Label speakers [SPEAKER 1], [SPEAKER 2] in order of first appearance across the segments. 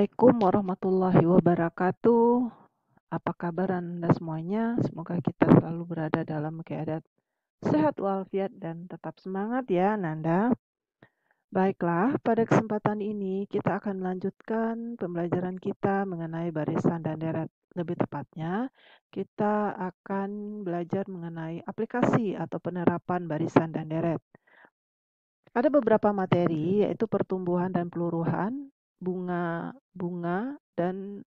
[SPEAKER 1] Assalamualaikum warahmatullahi wabarakatuh. Apa kabar Anda semuanya? Semoga kita selalu berada dalam keadaan sehat walafiat dan tetap semangat ya Nanda. Baiklah, pada kesempatan ini kita akan melanjutkan pembelajaran kita mengenai barisan dan deret. Lebih tepatnya, kita akan belajar mengenai aplikasi atau penerapan barisan dan deret. Ada beberapa materi yaitu pertumbuhan dan peluruhan, bunga, dan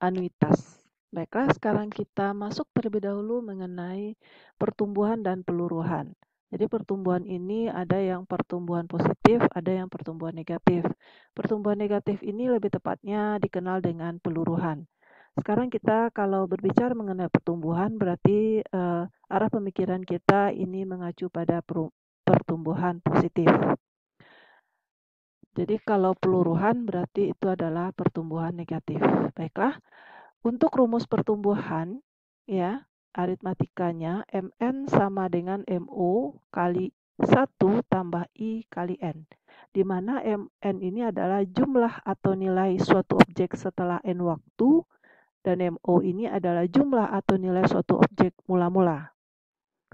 [SPEAKER 1] anuitas. Baiklah, sekarang kita masuk terlebih dahulu mengenai pertumbuhan dan peluruhan. Jadi pertumbuhan ini ada yang pertumbuhan positif, ada yang pertumbuhan negatif. Pertumbuhan negatif ini lebih tepatnya dikenal dengan peluruhan. Sekarang kita kalau berbicara mengenai pertumbuhan berarti arah pemikiran kita ini mengacu pada pertumbuhan positif. Jadi kalau peluruhan berarti itu adalah pertumbuhan negatif. Baiklah, untuk rumus pertumbuhan ya, aritmatikanya MN sama dengan MO kali 1 tambah I kali N. Di mana MN ini adalah jumlah atau nilai suatu objek setelah N waktu dan MO ini adalah jumlah atau nilai suatu objek mula-mula.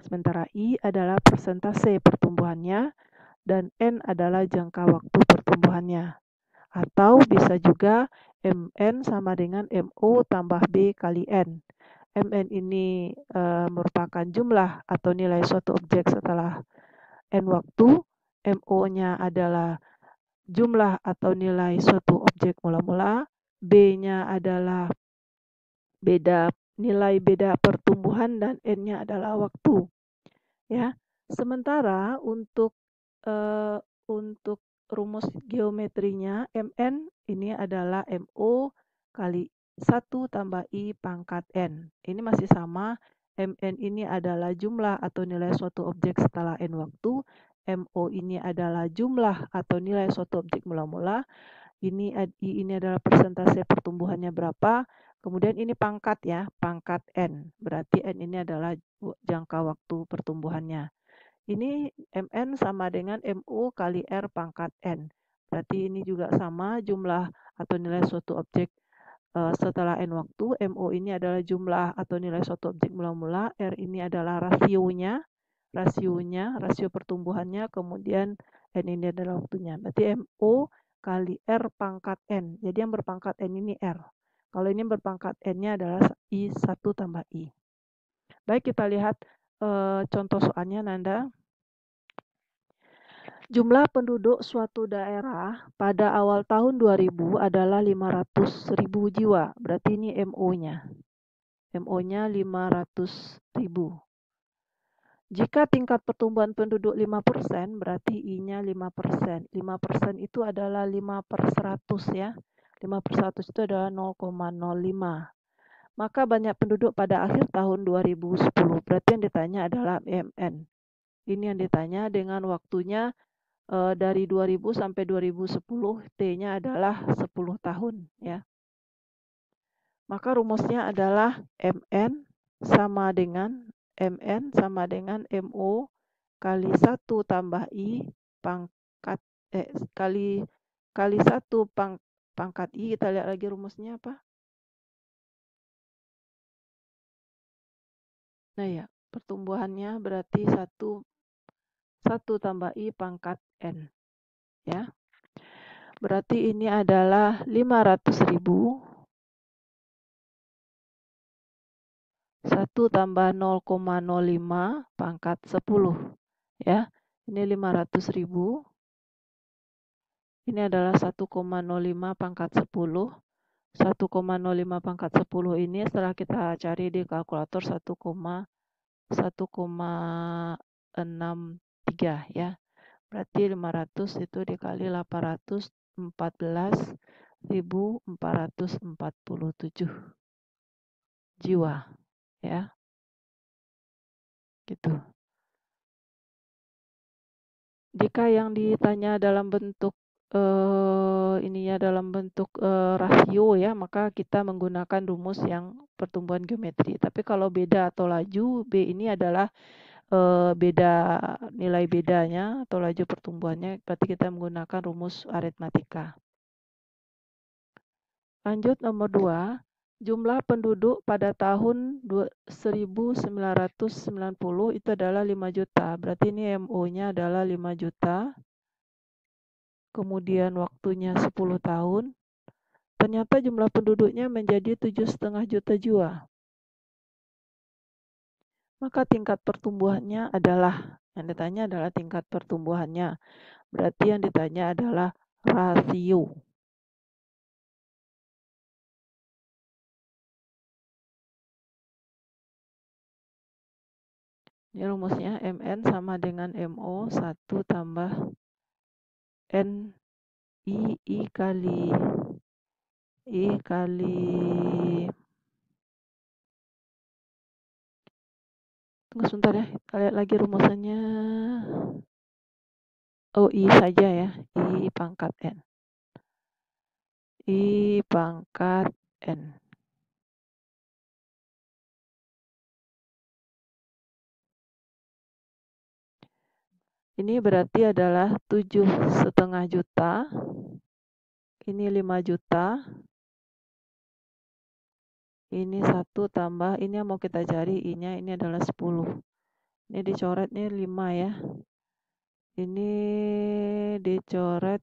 [SPEAKER 1] Sementara I adalah persentase pertumbuhannya dan N adalah jangka waktu pertumbuhannya. Atau bisa juga MN sama dengan MO tambah B kali N. MN ini merupakan jumlah atau nilai suatu objek setelah N waktu. MO-nya adalah jumlah atau nilai suatu objek mula-mula. B-nya adalah nilai beda pertumbuhan dan N-nya adalah waktu. Ya. Sementara untuk rumus geometrinya MN ini adalah MO kali 1 tambah I pangkat N. Ini masih sama, MN ini adalah jumlah atau nilai suatu objek setelah N waktu, MO ini adalah jumlah atau nilai suatu objek mula-mula, I ini adalah persentase pertumbuhannya berapa, kemudian ini pangkat ya, pangkat N, berarti N ini adalah jangka waktu pertumbuhannya. Ini MN sama dengan MO kali R pangkat N. Berarti ini juga sama jumlah atau nilai suatu objek setelah N waktu. MO ini adalah jumlah atau nilai suatu objek mula-mula. R ini adalah rasio pertumbuhannya. Kemudian N ini adalah waktunya. Berarti MO kali R pangkat N. Jadi yang berpangkat N ini R. Kalau ini berpangkat N-nya adalah I1 tambah I. Baik, kita lihat contoh soalnya Nanda. Jumlah penduduk suatu daerah pada awal tahun 2000 adalah 500.000 jiwa. Berarti ini MO-nya. MO-nya 500.000. Jika tingkat pertumbuhan penduduk 5%, berarti I-nya 5%. 5% itu adalah 5/100 ya. 5/100 itu adalah 0,05. Maka banyak penduduk pada akhir tahun 2010. Berarti yang ditanya adalah MN. Ini yang ditanya dengan waktunya dari 2000 sampai 2010, T-nya adalah 10 tahun ya. Maka rumusnya adalah MN sama dengan MO kali 1 tambah I pangkat kali 1 pangkat I. Kita lihat lagi rumusnya apa? Nah ya, pertumbuhannya berarti 1 tambah I pangkat N. Ya. Berarti ini adalah 500.000. 1 tambah 0,05 pangkat 10. Ya, ini 500.000. Ini adalah 1,05 pangkat 10. 1,05 pangkat 10 ini setelah kita cari di kalkulator 1,63 ya. Berarti 500 itu dikali 814.447 jiwa ya. Gitu. Jika yang ditanya dalam bentuk rasio ya, maka kita menggunakan rumus yang pertumbuhan geometri. Tapi kalau beda atau laju, B ini adalah beda nilai bedanya atau laju pertumbuhannya, berarti kita menggunakan rumus aritmatika. Lanjut nomor 2, jumlah penduduk pada tahun 1990 itu adalah 5 juta. Berarti ini MO-nya adalah 5 juta. Kemudian waktunya 10 tahun. Ternyata jumlah penduduknya menjadi 7,5 juta jiwa. Maka tingkat pertumbuhannya adalah, yang ditanya adalah tingkat pertumbuhannya. Berarti yang ditanya adalah rasio. Ini rumusnya MN sama dengan MO 1 tambah I kali tunggu sebentar ya, kita lihat lagi rumusannya. Oh, I saja ya, I pangkat N. I pangkat N. Ini berarti adalah 7,5 juta. Ini 5 juta. Ini 1 tambah, ini yang mau kita cari I-nya, ini adalah 10. Ini dicoret nih 5 ya. Ini dicoret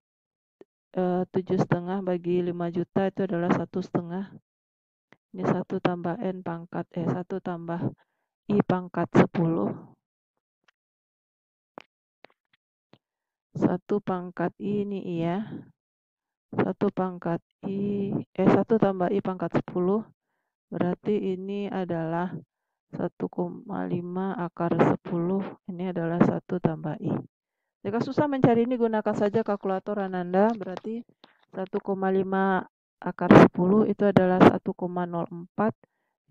[SPEAKER 1] 7,5 bagi 5 juta itu adalah 1,5. Ini 1 tambah N pangkat 1 tambah I pangkat 10. 1 pangkat I ini I ya. 1 pangkat I 1 tambah I pangkat 10. Berarti ini adalah 1,5 akar 10. Ini adalah 1 tambah I. Jika susah mencari ini, gunakan saja kalkulator Ananda. Berarti 1,5 akar 10 itu adalah 1,04.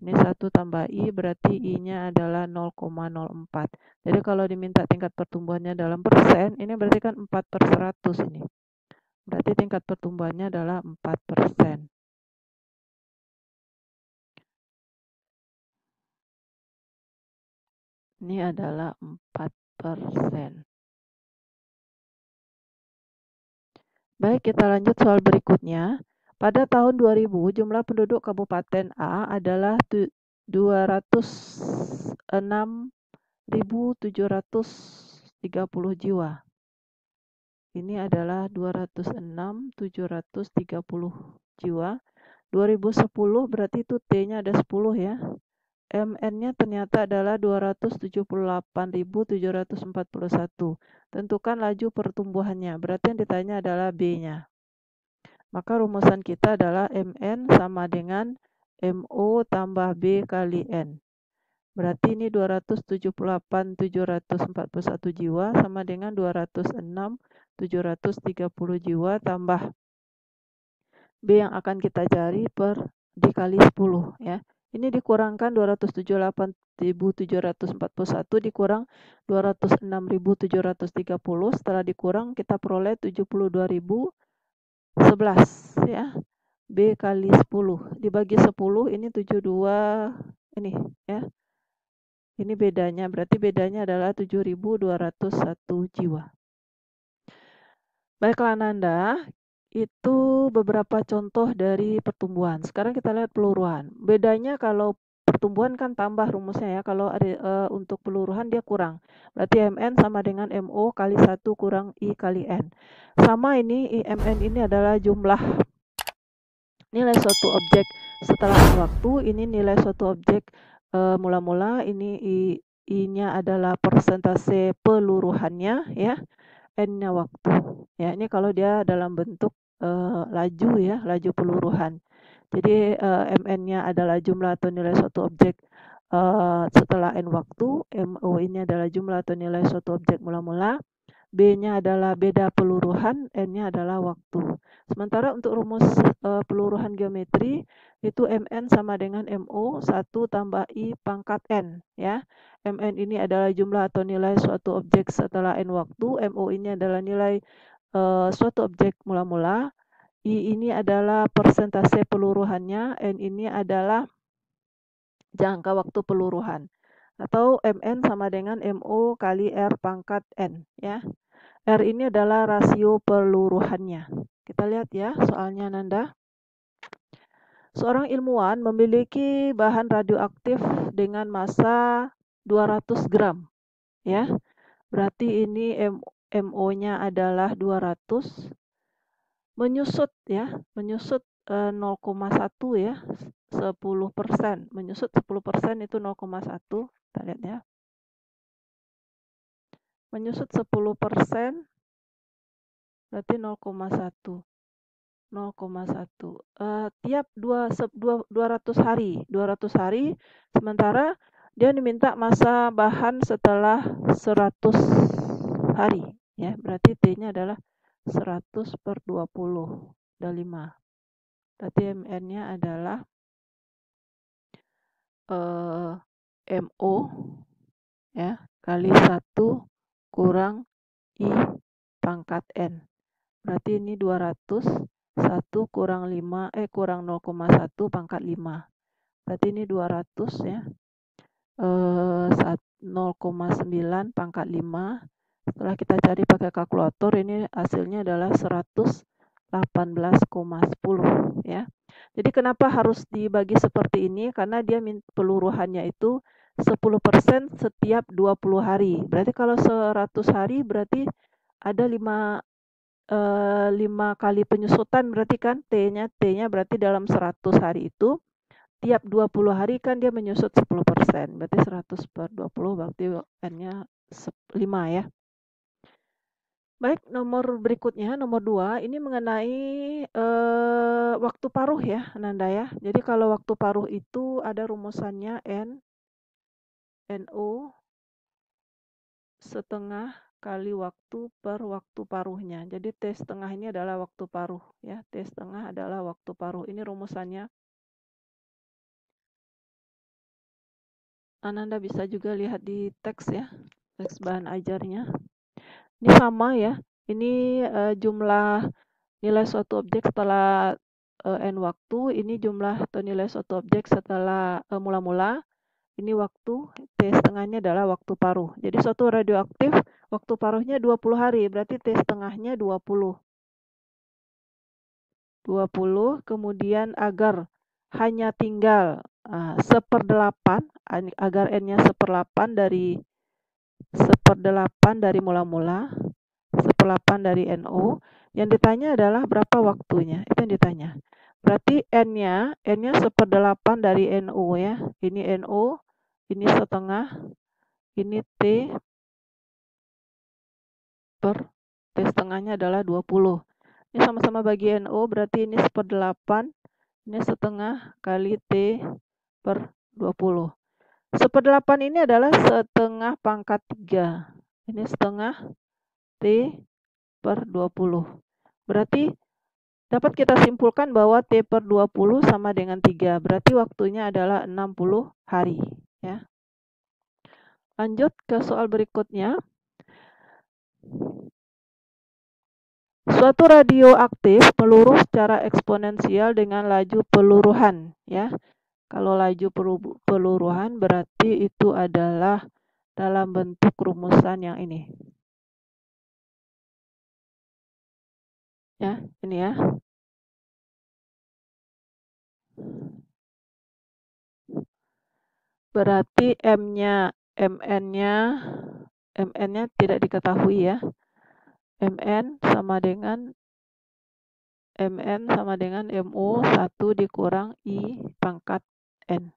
[SPEAKER 1] Ini 1 tambah I, berarti I-nya adalah 0,04. Jadi kalau diminta tingkat pertumbuhannya dalam persen, ini berarti kan 4/100 ini. Berarti tingkat pertumbuhannya adalah 4%. Ini adalah 4%. Baik, kita lanjut soal berikutnya. Pada tahun 2000, jumlah penduduk Kabupaten A adalah 206.730 jiwa. Ini adalah 206.730 jiwa. 2010 berarti itu T-nya ada 10 ya. MN-nya ternyata adalah 278.741. Tentukan laju pertumbuhannya. Berarti yang ditanya adalah B-nya. Maka rumusan kita adalah MN sama dengan MO tambah B kali N. Berarti ini 278.741 jiwa sama dengan 206.730 jiwa tambah B yang akan kita cari dikali 10 ya. Ini dikurangkan 278.741 dikurang 206.730, setelah dikurang kita peroleh 72.011 ya. B kali 10 dibagi 10 ini 72 ini ya. Ini bedanya, berarti bedanya adalah 7.201 jiwa. Baiklah Nanda, itu beberapa contoh dari pertumbuhan. Sekarang kita lihat peluruhan. Bedanya kalau pertumbuhan kan tambah rumusnya ya. Kalau untuk peluruhan dia kurang. Berarti MN sama dengan MO kali 1 kurang I kali N. Sama ini IMN ini adalah jumlah nilai suatu objek setelah waktu. Ini nilai suatu objek mula-mula. Ini I-nya adalah persentase peluruhannya ya. N-nya waktu. Ya, ini kalau dia dalam bentuk laju ya, laju peluruhan. Jadi MN-nya adalah jumlah atau nilai suatu objek setelah N waktu, MO ini adalah jumlah atau nilai suatu objek mula-mula, B-nya adalah beda peluruhan, N-nya adalah waktu. Sementara untuk rumus peluruhan geometri, itu MN sama dengan MO 1 tambah I pangkat N ya. MN ini adalah jumlah atau nilai suatu objek setelah N waktu, MO ini adalah nilai suatu objek mula-mula, I ini adalah persentase peluruhannya, N ini adalah jangka waktu peluruhan. Atau Mn sama dengan MO kali R pangkat N, ya. R ini adalah rasio peluruhannya. Kita lihat ya soalnya Nanda. Seorang ilmuwan memiliki bahan radioaktif dengan massa 200 gram, ya. Berarti ini MO-nya adalah 200, menyusut ya, menyusut 0,1 ya, 10%. Menyusut 10% itu 0,1. Kita lihat ya. Menyusut 10% berarti 0,1. 0,1. Tiap 200 hari. 200 hari, sementara dia diminta massa bahan setelah 100 hari. Ya, berarti T-nya adalah 100 per 20. Ada 5. Berarti Mn-nya adalah MO ya, kali 1 kurang I pangkat N. Berarti ini 200, 1 kurang 5, kurang 0,1 pangkat 5. Berarti ini 200 ya, 0,9 pangkat 5. Setelah kita cari pakai kalkulator, ini hasilnya adalah 118,10 ya. Jadi kenapa harus dibagi seperti ini? Karena dia peluruhannya itu 10% setiap 20 hari. Berarti kalau 100 hari berarti ada 5 kali penyusutan, berarti kan T-nya berarti dalam 100 hari itu tiap 20 hari kan dia menyusut 10%. Berarti 100 per 20 berarti N-nya 5 ya. Baik, nomor berikutnya, nomor 2, ini mengenai waktu paruh ya, Nanda ya. Jadi kalau waktu paruh itu ada rumusannya NO setengah kali waktu per waktu paruhnya. Jadi T setengah ini adalah waktu paruh ya. T setengah adalah waktu paruh. Ini rumusannya. Ananda bisa juga lihat di teks ya, teks bahan ajarnya. Ini sama ya. Ini jumlah nilai suatu objek setelah N waktu. Ini jumlah atau nilai suatu objek setelah mula-mula. Ini waktu, T setengahnya adalah waktu paruh. Jadi suatu radioaktif, waktu paruhnya 20 hari, berarti T setengahnya 20. 20, kemudian agar hanya tinggal 1/8, agar N-nya 1/8 dari mula-mula, 1/8 dari NO. Yang ditanya adalah berapa waktunya, itu yang ditanya. Berarti N-nya 1/8 dari NO ya. Ini NO, ini setengah, ini T per T setengahnya adalah 20. Ini sama-sama bagi NO, berarti ini 1/8, ini setengah kali T per 20. 1/8 ini adalah setengah pangkat 3. Ini setengah T per 20. Berarti dapat kita simpulkan bahwa T per 20 sama dengan 3. Berarti waktunya adalah 60 hari. Ya. Lanjut ke soal berikutnya. Suatu radioaktif peluru secara eksponensial dengan laju peluruhan. Ya. Kalau laju peluruhan berarti itu adalah dalam bentuk rumusan yang ini. Ya, ini ya. Berarti MN-nya tidak diketahui ya. MN sama dengan MO 1 dikurang I pangkat N.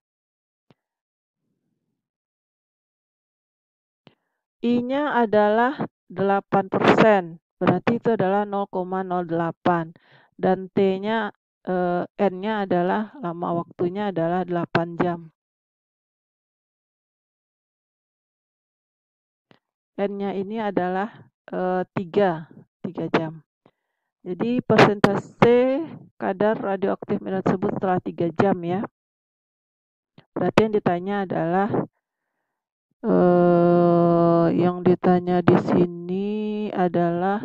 [SPEAKER 1] I-nya adalah 8%, berarti itu adalah 0,08. Dan T-nya, N-nya adalah lama waktunya adalah 8 jam. N-nya ini adalah 3 jam. Jadi persentase kadar radioaktif mineral tersebut setelah 3 jam ya. Berarti yang ditanya adalah yang ditanya di sini adalah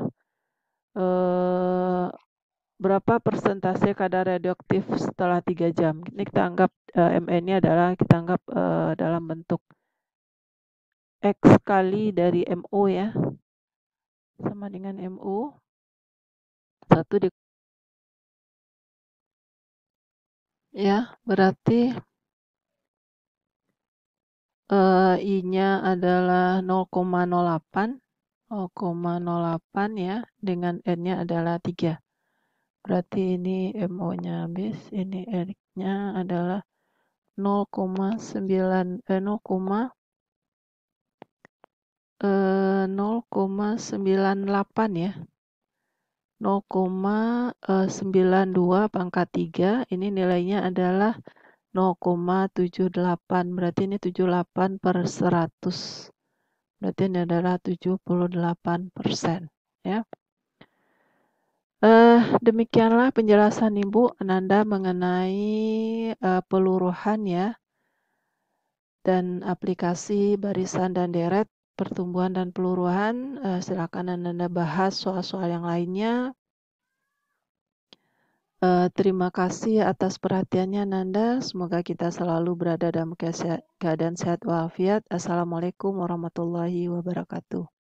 [SPEAKER 1] berapa persentase kadar radioaktif setelah 3 jam. Ini kita anggap MN-nya adalah kita anggap dalam bentuk X kali dari MO ya. Sama dengan MO. 1 ya, berarti I-nya adalah 0,08 ya, dengan N-nya adalah 3. Berarti ini MO-nya habis, ini R-nya adalah 0,98 ya. 0,92 pangkat 3, ini nilainya adalah 0,78. Berarti ini 78/100. Berarti ini adalah 78%. Ya. Demikianlah penjelasan Ibu Ananda mengenai peluruhan ya, dan aplikasi barisan dan deret pertumbuhan dan peluruhan. Silakan Ananda bahas soal-soal yang lainnya. Terima kasih atas perhatiannya Nanda. Semoga kita selalu berada dalam keadaan sehat walafiat. Assalamualaikum warahmatullahi wabarakatuh.